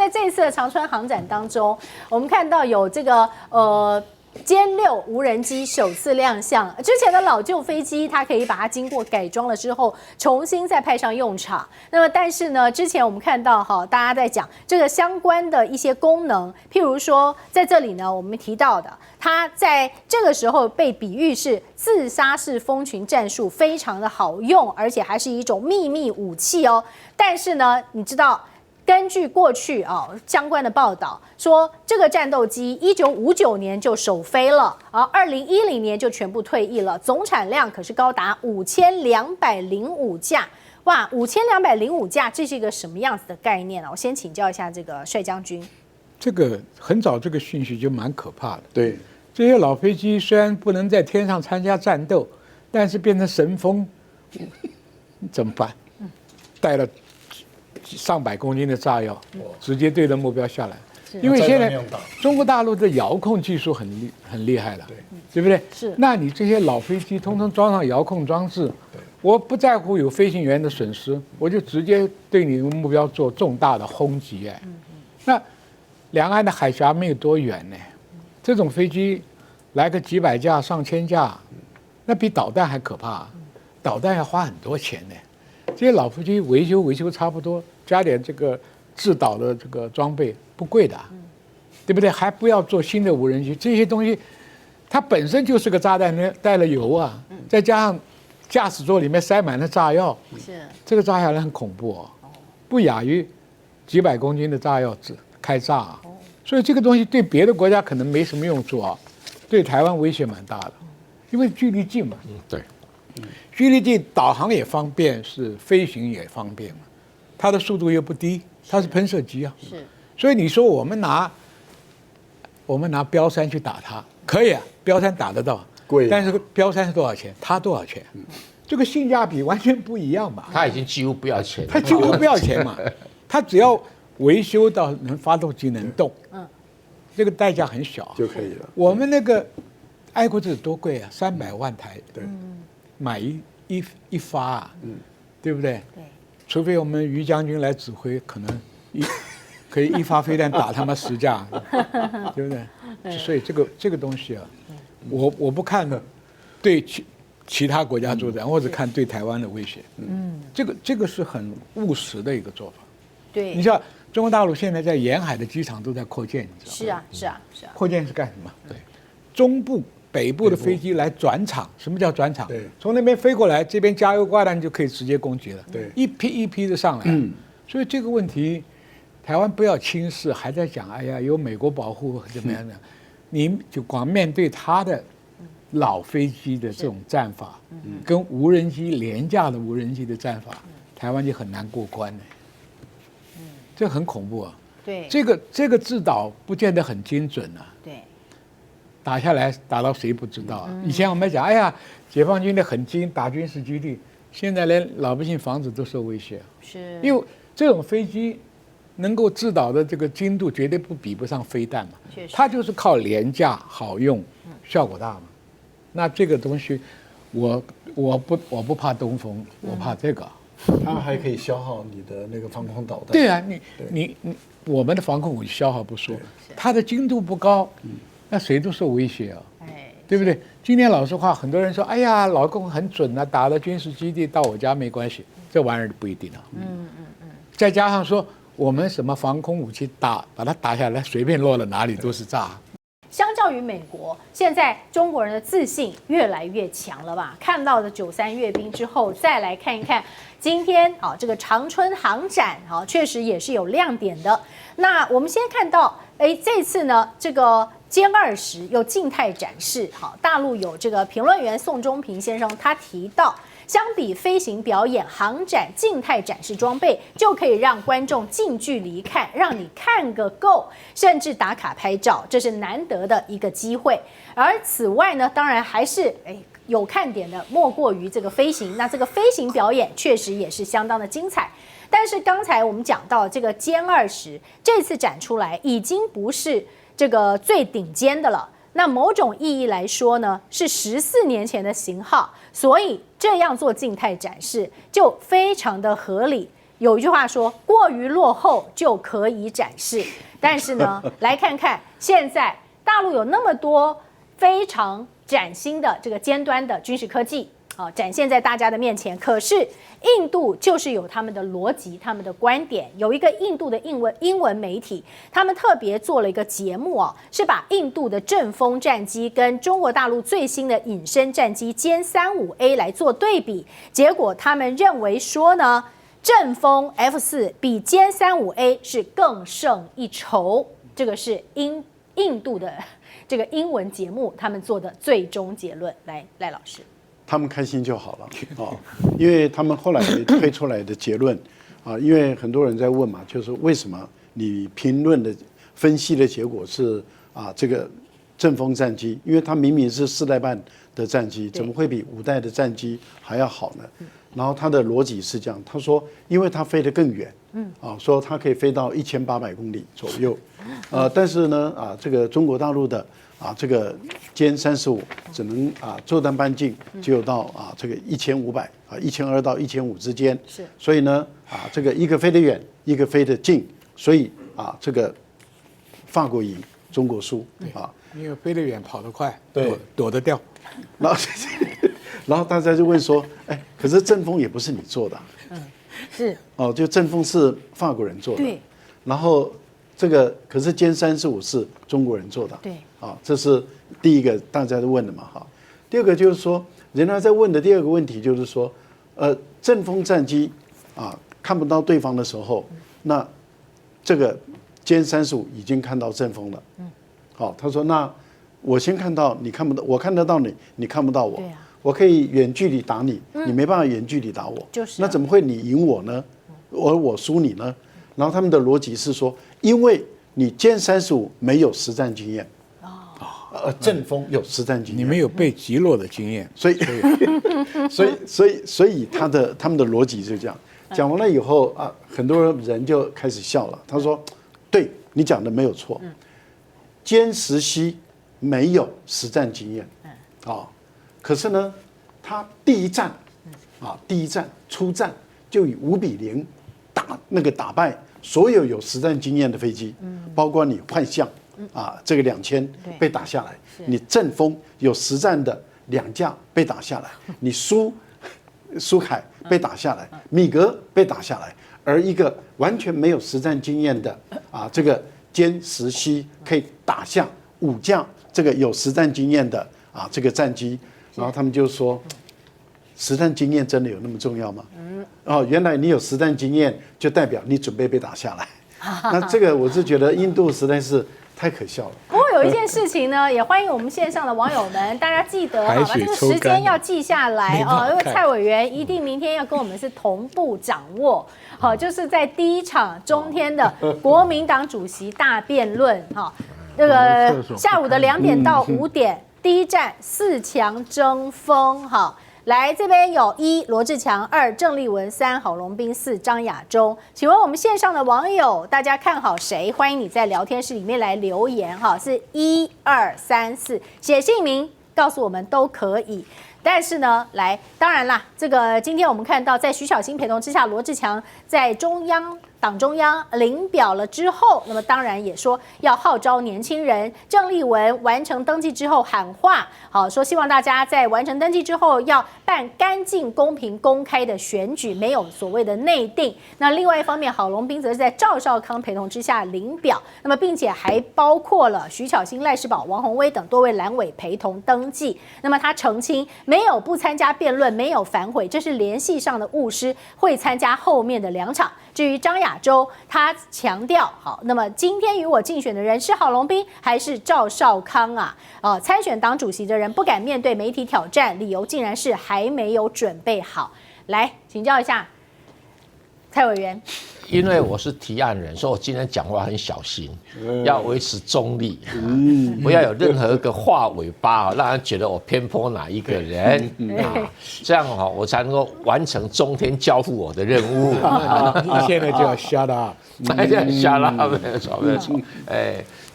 在这一次的长春航展当中，我们看到有这个歼6无人机首次亮相，之前的老旧飞机它可以把它经过改装了之后，重新再派上用场。那么，但是呢，之前我们看到大家在讲这个相关的一些功能，譬如说在这里呢，我们提到的，它在这个时候被比喻是自杀式蜂群战术，非常的好用，而且还是一种秘密武器哦。但是呢，你知道？根据过去相关的报道说，这个战斗机1959年就首飞了，而2010年就全部退役了，总产量可是高达5205架。哇，5205架，这是一个什么样子的概念啊？我先请教一下这个帅将军。这个很早这个讯息就蛮可怕的。对，这些老飞机虽然不能在天上参加战斗，但是变成神风，怎么办？带了上百公斤的炸药，直接对着目标下来。因为现在中国大陆的遥控技术很厉害了，对不对？是。那你这些老飞机通通装上遥控装置，我不在乎有飞行员的损失，我就直接对你的目标做重大的轰击。那两岸的海峡没有多远呢，这种飞机来个几百架、上千架，那比导弹还可怕。导弹要花很多钱呢。这些老飞机维修差不多，加点这个制导的这个装备不贵的，对不对？还不要做新的无人机，这些东西它本身就是个炸弹，带了油啊，再加上驾驶座里面塞满了炸药，是这个炸下来很恐怖哦，不亚于几百公斤的炸药开炸啊。所以这个东西对别的国家可能没什么用处啊，对台湾威胁蛮大的，因为距离近嘛。对。距离近，导航也方便，是飞行也方便嘛。它的速度又不低，它是喷射机啊。是。所以你说我们拿标三去打它，可以啊，标三打得到，贵。但是标三是多少钱？它多少钱？这个性价比完全不一样嘛。它已经几乎不要钱了。它几乎不要钱嘛，它只要维修到发动机能动，这个代价很小就可以了。我们那个爱国者多贵啊，300万台。对。买一发啊，对不对？对，除非我们于将军来指挥，可能可以一发飞弹打他们10架，对不对？所以这个东西啊，我不看对其他国家作战，我只看对台湾的威胁。这个是很务实的一个做法。对，你像中国大陆现在在沿海的机场都在扩建，你知道吗？是啊。扩建是干什么？对，中部。北部的飞机来转场，什么叫转场？从那边飞过来，这边加油挂弹就可以直接攻击了。对，一批一批的上来。所以这个问题，台湾不要轻视，还在讲，哎呀，有美国保护怎么样的？你就光面对他的老飞机的这种战法，跟无人机廉价的无人机的战法，台湾就很难过关了。这很恐怖啊。对，这个制导不见得很精准啊。对。打下来打到谁不知道啊？以前我们讲，哎呀，解放军的很精，打军事基地，现在连老百姓房子都受威胁。是，因为这种飞机能够制导的这个精度绝对比不上飞弹嘛。它就是靠廉价好用，效果大嘛。那这个东西，我不怕东风，我怕这个。它还可以消耗你的那个防空导弹。对啊，你我们的防空武器消耗不说，它的精度不高。那谁都受威胁啊，对不对？今天老实话，很多人说，哎呀，老共很准啊，打了军事基地到我家没关系，这玩意儿不一定啊。再加上说我们什么防空武器把它打下来，随便落了哪里都是炸。相较于美国，现在中国人的自信越来越强了吧？看到的93阅兵之后，再来看一看今天这个长春航展确实也是有亮点的。那我们先看到，这次呢，这个歼20有静态展示。大陆有这个评论员宋中平先生，他提到，相比飞行表演，航展静态展示装备就可以让观众近距离看，让你看个够，甚至打卡拍照，这是难得的一个机会。而此外呢，当然还是有看点的，莫过于这个飞行。那这个飞行表演确实也是相当的精彩。但是刚才我们讲到这个歼20，这次展出来已经不是这个最顶尖的了。那某种意义来说呢，是14年前的型号，所以这样做静态展示就非常的合理。有一句话说，过于落后就可以展示。但是呢，来看看现在大陆有那么多非常崭新的这个尖端的军事科技，展现在大家的面前。可是印度就是有他们的逻辑、他们的观点。有一个印度的英文媒体，他们特别做了一个节目是把印度的阵风战机跟中国大陆最新的隐身战机歼35A 来做对比。结果他们认为说呢，阵风 F4比歼35A 是更胜一筹。这个是印度的这个英文节目他们做的最终结论。来，赖老师，他们开心就好了啊，因为他们后来推出来的结论啊，因为很多人在问嘛，就是为什么你评论的分析的结果是啊这个阵风战机，因为它明明是4代半的战机，怎么会比5代的战机还要好呢？然后他的逻辑是这样，他说，因为它飞得更远，说它可以飞到1800公里左右，但是呢，这个中国大陆的这个歼35只能作战半径只有到这个15001200到1500之间，是，所以呢，这个一个飞得远，一个飞得近，所以这个法国赢，中国输因为飞得远，跑得快，对，躲得掉。然后大家就问说，哎，可是阵风也不是你做的，是就阵风是法国人做的，对，然后这个可是歼35是中国人做的，对，这是第一个大家都问的嘛，哈。第二个就是说，人家在问的第二个问题就是说，阵风战机看不到对方的时候，那这个歼35已经看到阵风了，好，他说那我先看到你看不到，我看得到你，你看不到我，我可以远距离打你，你没办法远距离打我，就是那怎么会你赢我呢？我输你呢？然后他们的逻辑是说，因为你歼35没有实战经验，阵风有实战经验，你们有被击落的经验，所以他们的逻辑就这样。讲完了以后很多人就开始笑了。他说：“对你讲的没有错，歼10C没有实战经验，可是呢，他第一战出战就以5-0打败所有有实战经验的飞机，包括你幻象这个2000被打下来，你阵风有实战的2架被打下来，你苏凯被打下来，米格被打下来，而一个完全没有实战经验的这个歼10C可以打下5架这个有实战经验的这个战机，然后他们就说，实战经验真的有那么重要吗？原来你有实战经验，就代表你准备被打下来。那这个我是觉得印度实在是太可笑了。不过有一件事情呢，也欢迎我们线上的网友们，大家记得把这个时间要记下来因为蔡委员一定明天要跟我们是同步掌握。好，就是在第一场中天的国民党主席大辩论这个下午的2点到5点，第一站4强争锋来这边有1罗志强，2郑丽文，3郝龙斌，4张亚中。请问我们线上的网友，大家看好谁？欢迎你在聊天室里面来留言是1、2、3、4，写姓名告诉我们都可以。但是呢，当然啦，这个今天我们看到，在徐小新陪同之下，罗志强在党中央领表了之后，那么当然也说要号召年轻人。郑丽文完成登记之后喊话，说希望大家在完成登记之后要办干净、公平、公开的选举，没有所谓的内定。那另外一方面，郝龙斌则是在赵少康陪同之下领表，那么并且还包括了徐巧芯、赖士葆、王宏威等多位蓝委陪同登记。那么他澄清，没有不参加辩论，没有反悔，这是联系上的误失，会参加后面的2场。至于张亚洲，他强调，那么今天与我竞选的人是郝龙斌还是赵少康参选党主席的人不敢面对媒体挑战，理由竟然是还没有准备好。来，请教一下蔡委员。因为我是提案人，所以我今天讲话很小心，要维持中立，不要有任何一个话尾巴让人觉得我偏颇哪一个人这样我才能够完成中天交付我的任务。你现在就要 shut up， shut up， 没有错，没有错，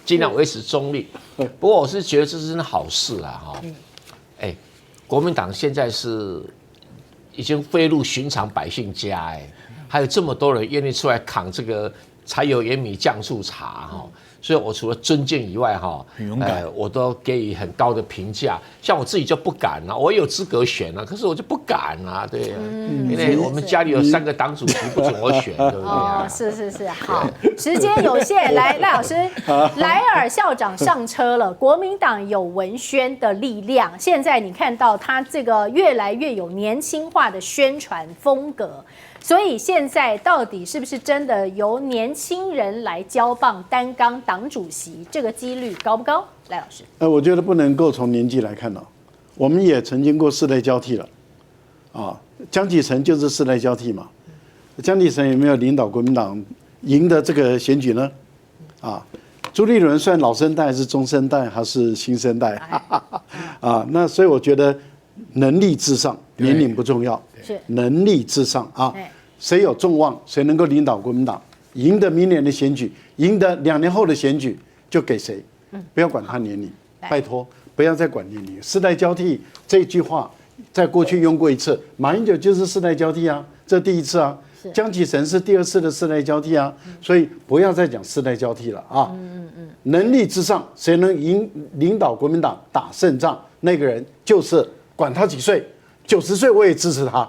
尽量维持中立。不过我是觉得这是好事国民党现在是已经飞入寻常百姓家还有这么多人愿意出来扛这个柴油盐米酱醋茶哈。所以我除了尊敬以外，很勇敢，我都给予很高的评价。像我自己就不敢啊，我有资格选啊，可是我就不敢啊，对啊，因为我们家里有3个党主席，不准我选，对不对？哦，是，好，时间有限，来，赖老师，莱尔校长上车了，国民党有文宣的力量，现在你看到他这个越来越有年轻化的宣传风格。所以现在到底是不是真的由年轻人来交棒担纲党主席，这个几率高不高？赖老师，我觉得不能够从年纪来看我们也曾经过世代交替了，江启臣就是世代交替嘛。江启臣有没有领导国民党赢得这个选举呢？朱立伦算老生代还是中生代还是新生代？那所以我觉得能力至上，年龄不重要。是能力至上谁有众望，谁能够领导国民党，赢得明年的选举，赢得2年后的选举，就给谁，不要管他年龄，拜托不要再管年龄。世代交替这句话，在过去用过一次，马英九就是世代交替啊，这第1次啊，江启臣是第2次的世代交替啊，所以不要再讲世代交替了啊。能力至上，谁能领导国民党打胜仗，那个人就是管他几岁。90岁我也支持他。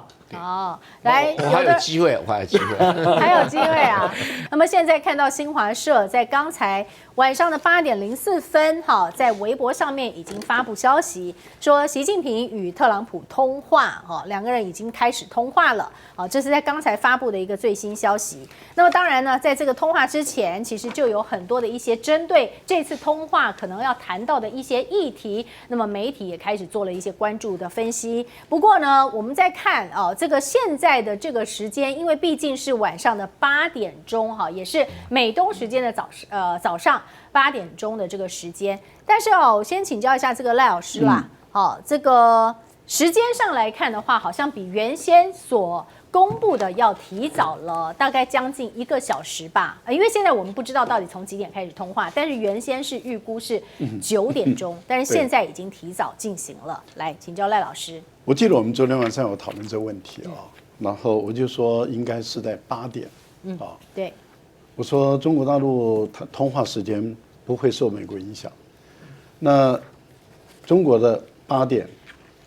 来，我还有机会，还有机会啊！那么现在看到新华社在刚才晚上的8点04分，在微博上面已经发布消息，说习近平与特朗普通话，2个人已经开始通话了。这是在刚才发布的一个最新消息。那么当然呢，在这个通话之前，其实就有很多的一些针对这次通话可能要谈到的一些议题，那么媒体也开始做了一些关注的分析。不过呢，我们在看这个现在的这个时间，因为毕竟是晚上的8点钟，也是美东时间的早上8点钟的这个时间。但是我先请教一下这个赖老师啦，这个时间上来看的话，好像比原先所公布的要提早了大概将近1个小时吧，因为现在我们不知道到底从几点开始通话，但是原先是预估是9点钟，但是现在已经提早进行了。来，请教赖老师。我记得我们昨天晚上有讨论这个问题然后我就说应该是在8点对，我说中国大陆通话时间不会受美国影响，那中国的8点，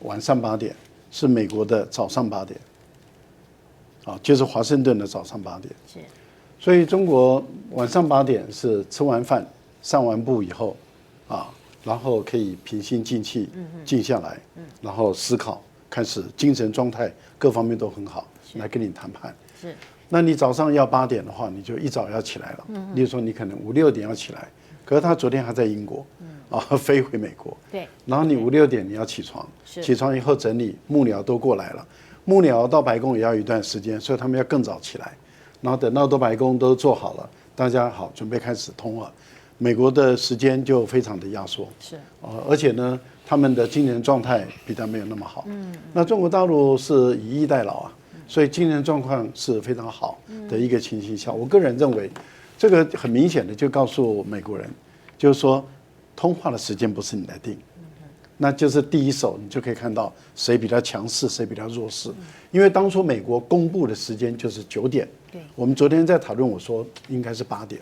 晚上8点是美国的早上8点。就是华盛顿的早上8点，是，所以中国晚上8点是吃完饭、上完步以后，然后可以平心静气，静下来，然后思考，开始精神状态各方面都很好，来跟你谈判。是，那你早上要8点的话，你就一早要起来了。例如说你可能5、6点要起来，可是他昨天还在英国，飞回美国。对，然后你5、6点你要起床，起床以后整理，幕僚都过来了。幕僚到白宫也要一段时间，所以他们要更早起来，然后等到都白宫都做好了，大家好准备开始通话，美国的时间就非常的压缩，是，而且呢，他们的精神状态比较没有那么好，那中国大陆是以逸待劳所以精神状况是非常好的一个情形下，我个人认为，这个很明显的就告诉美国人，就是说，通话的时间不是你来定。那就是第一手，你就可以看到谁比较强势，谁比较弱势。因为当初美国公布的时间就是9点，我们昨天在讨论，我说应该是8点。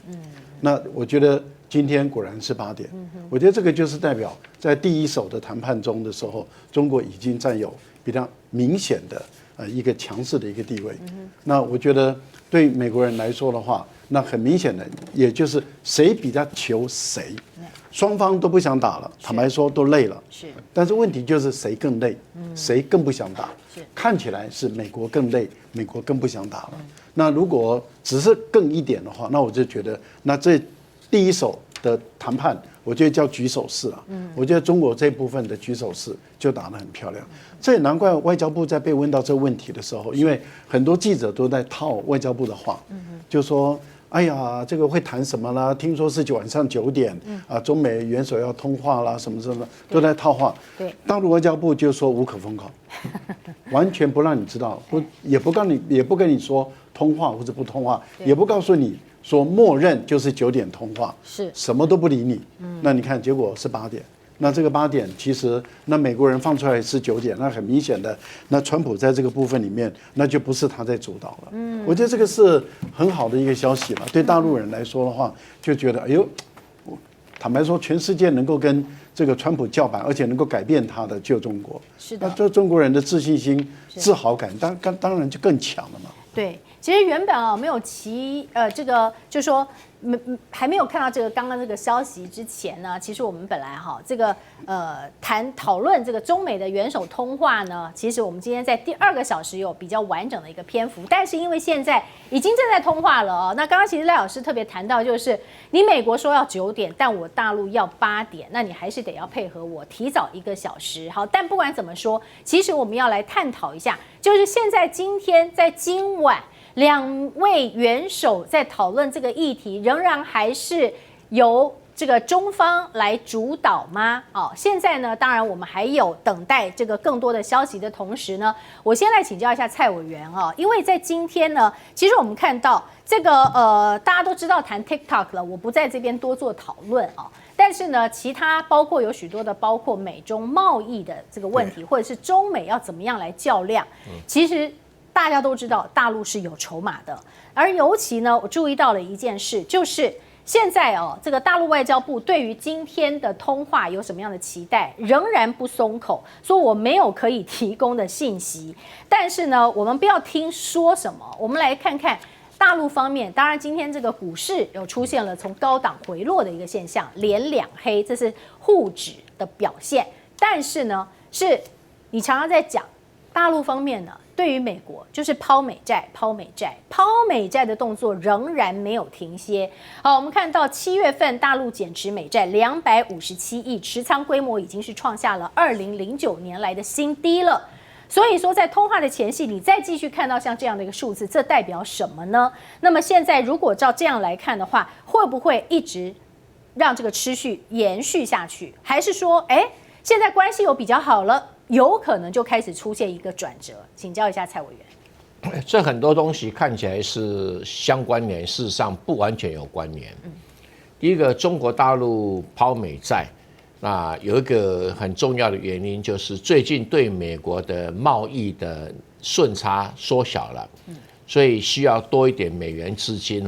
那我觉得今天果然是8点。我觉得这个就是代表在第一手的谈判中的时候，中国已经占有比较明显的一个强势的一个地位。那我觉得对美国人来说的话，那很明显的，也就是谁比较求谁。双方都不想打了，坦白说都累了。是，但是问题就是谁更累，谁更不想打。看起来是美国更累，美国更不想打了。那如果只是更一点的话，那我就觉得，那这第一手的谈判，我觉得叫举手式啊。我觉得中国这部分的举手式就打得很漂亮。这也难怪外交部在被问到这个问题的时候，因为很多记者都在套外交部的话，就说。哎呀，这个会谈什么啦？听说是晚上9点，中美元首要通话啦，什么什么都在套话。对，大陆外交部就说无可奉告，完全不让你知道，也不跟你说通话或者不通话，也不告诉你说默认就是9点通话，是什么都不理你。那你看结果是8点。那这个8点其实那美国人放出来是9点，那很明显的，那川普在这个部分里面，那就不是他在主导了。我觉得这个是很好的一个消息了。对大陆人来说的话，就觉得哎呦，坦白说，全世界能够跟这个川普叫板，而且能够改变他的，就中国。是的，那这中国人的自信心、自豪感，当然就更强了嘛。对，其实原本没有这个就是说还没有看到这个刚刚这个消息之前呢，其实我们本来这个讨论这个中美的元首通话呢，其实我们今天在第2个小时有比较完整的一个篇幅，但是因为现在已经正在通话了那刚刚其实赖老师特别谈到，就是你美国说要9点，但我大陆要8点，那你还是得要配合我提早1个小时。好，但不管怎么说，其实我们要来探讨一下，就是现在今天在今晚2位元首在讨论这个议题，仍然还是由这个中方来主导吗？现在呢，当然我们还有等待这个更多的消息的同时呢，我先来请教一下蔡委员因为在今天呢，其实我们看到这个大家都知道谈 TikTok 了，我不在这边多做讨论但是呢，其他包括有许多的，包括美中贸易的这个问题，或者是中美要怎么样来较量，其实大家都知道大陆是有筹码的，而尤其呢，我注意到了一件事，就是现在这个大陆外交部对于今天的通话有什么样的期待，仍然不松口，说我没有可以提供的信息。但是呢，我们不要听说什么，我们来看看大陆方面。当然，今天这个股市有出现了从高档回落的一个现象，连2黑，这是沪指的表现。但是呢，是你常常在讲大陆方面呢，对于美国就是抛美债的动作仍然没有停歇。好，我们看到7月份大陆减持美债257亿，持仓规模已经是创下了2009年来的新低了。所以说，在通话的前夕，你再继续看到像这样的一个数字，这代表什么呢？那么现在如果照这样来看的话，会不会一直让这个持续延续下去？还是说，现在关系有比较好了？有可能就开始出现一个转折，请教一下蔡委员。这很多东西看起来是相关联，事实上不完全有关联。第一个，中国大陆抛美债，那有一个很重要的原因，就是最近对美国的贸易的顺差缩小了，所以需要多一点美元资金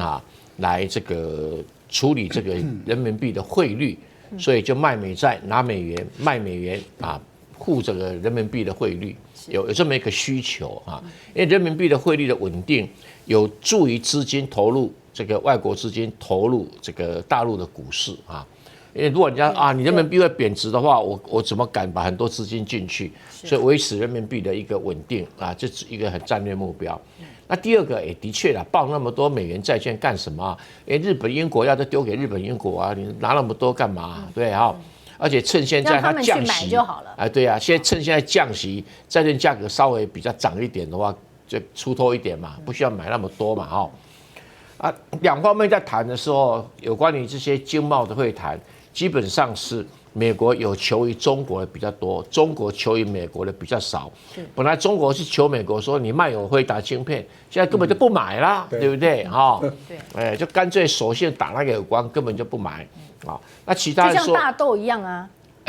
来这个处理这个人民币的汇率，所以就卖美债拿美元，卖美元护这个人民币的汇率，有这么一个需求因为人民币的汇率的稳定，有助于资金投入这个外国资金投入这个大陆的股市因为如果人家你人民币会贬值的话，我怎么敢把很多资金进去？所以维持人民币的一个稳定这是一个很战略目标。那第二个也的确报那么多美元债券干什么？日本、英国要都丢给日本、英国你拿那么多干嘛？对而且趁现在它降息就好了对现在趁现在降息，债券价格稍微比较涨一点的话，就出脱一点嘛，不需要买那么多嘛两方面在谈的时候，有关于这些经贸的会谈，基本上是美国有求于中国的比较多，中国求于美国的比较少。本来中国是求美国说你卖我辉达晶片，现在根本就不买啦，对不对对，就干脆索性打那个有关，根本就不买那其他人说就像大豆一样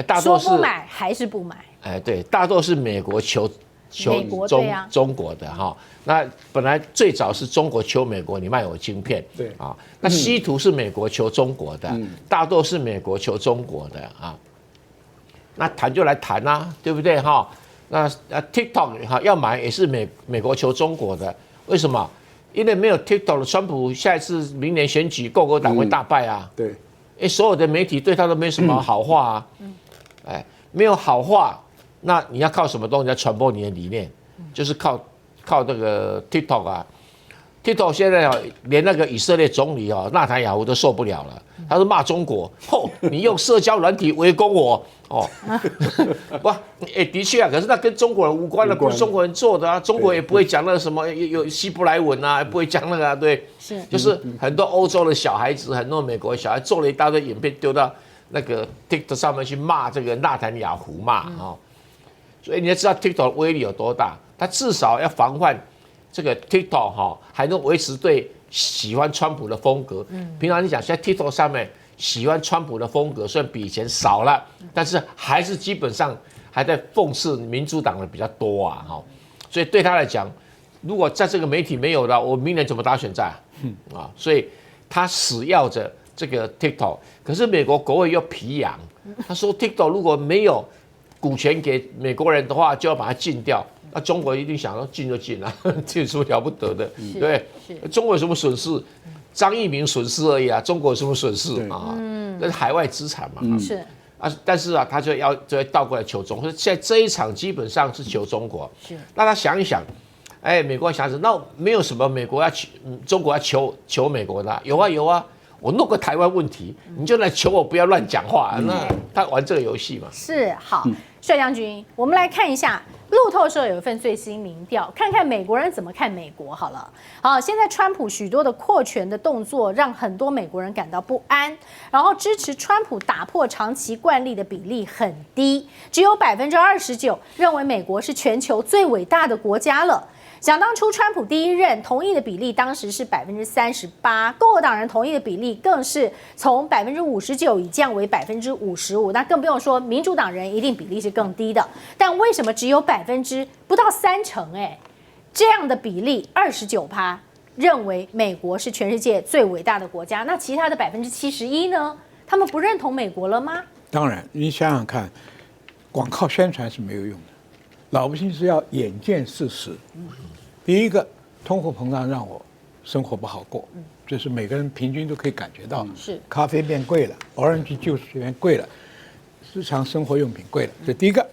大豆是说不买还是不买对，大豆是美国求中国的那本来最早是中国求美国，你卖我晶片，对那稀土是美国求中国的，大豆是美国求中国的那谈就来谈对不对那TikTok 要买也是美国求中国的，为什么？因为没有 TikTok 的川普下一次明年选举共和党会大败对。所有的媒体对他都没什么好话没有好话，那你要靠什么东西来传播你的理念？就是靠这个 TikTok现在连那个以色列总理纳坦雅胡都受不了了，他说骂中国你用社交软体围攻我的确可是那跟中国人无关的，不是中国人做的中国也不会讲那个什么有希伯来文也不会讲那个对，就是很多欧洲的小孩子，很多美国的小孩做了一大堆影片丢到那个 TikTok 上面去骂这个纳坦雅胡所以你要知道 TikTok 的威力有多大，它至少要防范这个 TikTok 还能维持对喜欢川普的风格。平常你讲现在 TikTok 上面喜欢川普的风格，虽然比以前少了，但是还是基本上还在讽刺民主党的比较多啊，哈，所以对他来讲，如果在这个媒体没有了，我明年怎么打选战啊？所以他死要着这个 TikTok， 可是美国国会又皮痒，他说 TikTok 如果没有股权给美国人的话，就要把它禁掉。那中国一定想说禁就禁啊，这有什么了不得的？对，中国有什么损失？张一鸣损失而已啊，中国有什么损失啊？那是海外资产嘛。是啊，但是啊，他就会倒过来求中国。现在这一场基本上是求中国。是，那他想一想，哎，美国想着，那没有什么美国要中国要求美国的啊，有啊。我弄个台湾问题，你就来求我不要乱讲话。那他玩这个游戏嘛？是好，帅将军，我们来看一下路透社有一份最新民调，看看美国人怎么看美国好了。好，现在川普许多的扩权的动作让很多美国人感到不安，然后支持川普打破长期惯例的比例很低，只有29%认为美国是全球最伟大的国家了。想当初，川普第一任同意的比例当时是38%，共和党人同意的比例更是从59%已降为55%，那更不用说民主党人一定比例是更低的。但为什么只有不到30%？这样的比例29%认为美国是全世界最伟大的国家，那其他的71%呢？他们不认同美国了吗？当然，你想想看，光靠宣传是没有用的，老百姓是要眼见事实。第一个，通货膨胀让我生活不好过，这是每个人平均都可以感觉到。是，咖啡变贵了，orange juice变贵了，日常生活用品贵了，这第一个。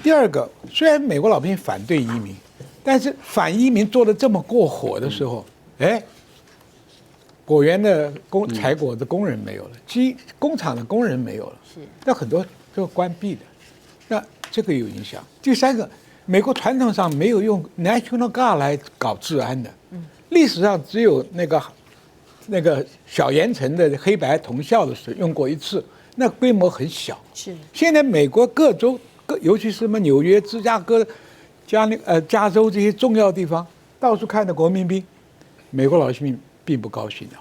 第二个，虽然美国老百姓反对移民，但是反移民做得这么过火的时候，果园的采果的工人没有了，工厂的工人没有了，那很多都关闭的，那这个有影响。第三个，美国传统上没有用 National Guard 来搞治安的，历史上只有那个小盐城的黑白同校的时候用过一次，那规模很小。是，现在美国各州尤其是什么纽约、芝加哥、加州这些重要地方，到处看到国民兵，美国老百姓并不高兴的。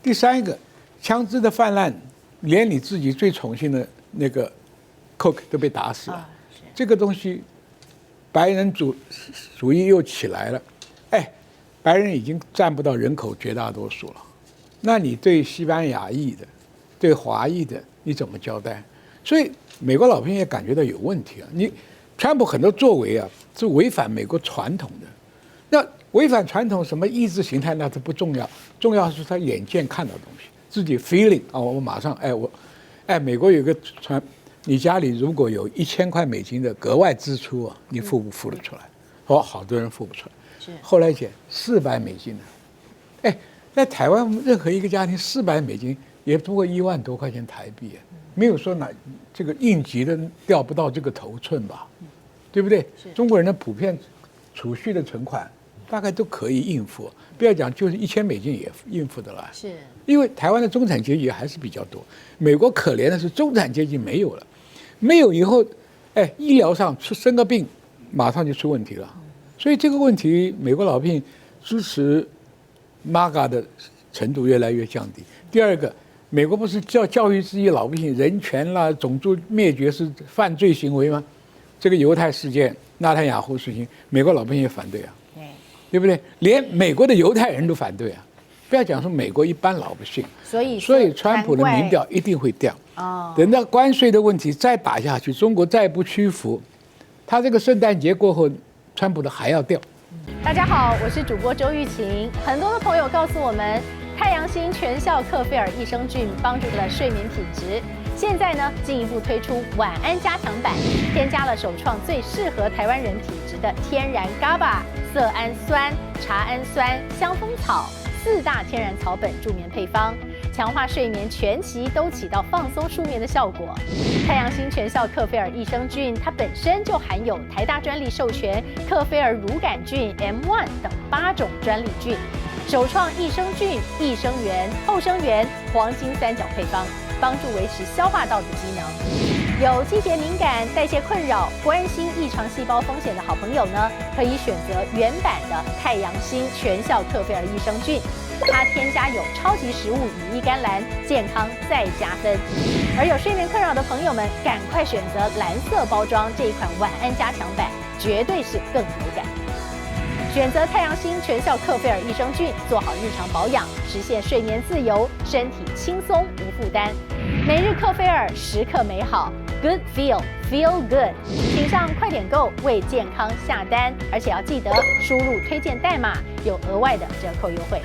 第三个，枪支的泛滥，连你自己最宠幸的那个 Cook 都被打死了，这个东西。白人主义又起来了，白人已经占不到人口绝大多数了，那你对西班牙裔的、对华裔的，你怎么交代？所以美国老百姓也感觉到有问题啊！川普很多作为啊是违反美国传统的，那违反传统什么意识形态那都不重要，重要是他眼见看到的东西，自己 feeling 啊，我马上美国有个你家里如果有1000块美金的格外支出啊，你付不付得出来？好多人付不出来。后来减400美金呢，在台湾任何一个家庭400美金也不过1万多块钱台币，没有说这个应急的调不到这个头寸吧，对不对？中国人的普遍储蓄的存款大概都可以应付，不要讲就是1000美金也应付得来。是，因为台湾的中产阶级还是比较多，美国可怜的是中产阶级没有了。没有以后，医疗上生个病，马上就出问题了。所以这个问题，美国老百姓支持 MAGA 的程度越来越降低。第二个，美国不是教育自己老百姓人权啦、种族灭绝是犯罪行为吗？这个犹太事件、纳坦雅胡事情，美国老百姓也反对啊，对不对？连美国的犹太人都反对啊。不要讲说美国一般老百姓，所以川普的民调一定会掉。等到关税的问题再打下去，中国再不屈服，他这个圣诞节过后，川普的还要掉。大家好，我是主播周玉琴。很多的朋友告诉我们，太阳星全效克菲尔益生菌帮助了睡眠品质。现在呢，进一步推出晚安加强版，添加了首创最适合台湾人体质的天然 GABA、色氨酸、茶氨酸、香蜂草4大天然草本助眠配方，强化睡眠全期都起到放松舒眠的效果。太阳星全效克菲尔益生菌，它本身就含有台大专利授权克菲尔乳杆菌 M1 等8种专利菌，首创益生菌、益生元、后生元黄金3角配方，帮助维持消化道的机能。有季节敏感、代谢困扰、关心异常细胞风险的好朋友呢，可以选择原版的太阳星全效克菲尔益生菌。它添加有超级食物羽衣甘蓝，健康再加分。而有睡眠困扰的朋友们，赶快选择蓝色包装这一款晚安加强版，绝对是更有感。选择太阳星全效克菲尔益生菌，做好日常保养，实现睡眠自由，身体轻松无负担。每日克菲尔，时刻美好 ，Good Feel Good， 请上快点购为健康下单，而且要记得输入推荐代码，有额外的折扣优惠。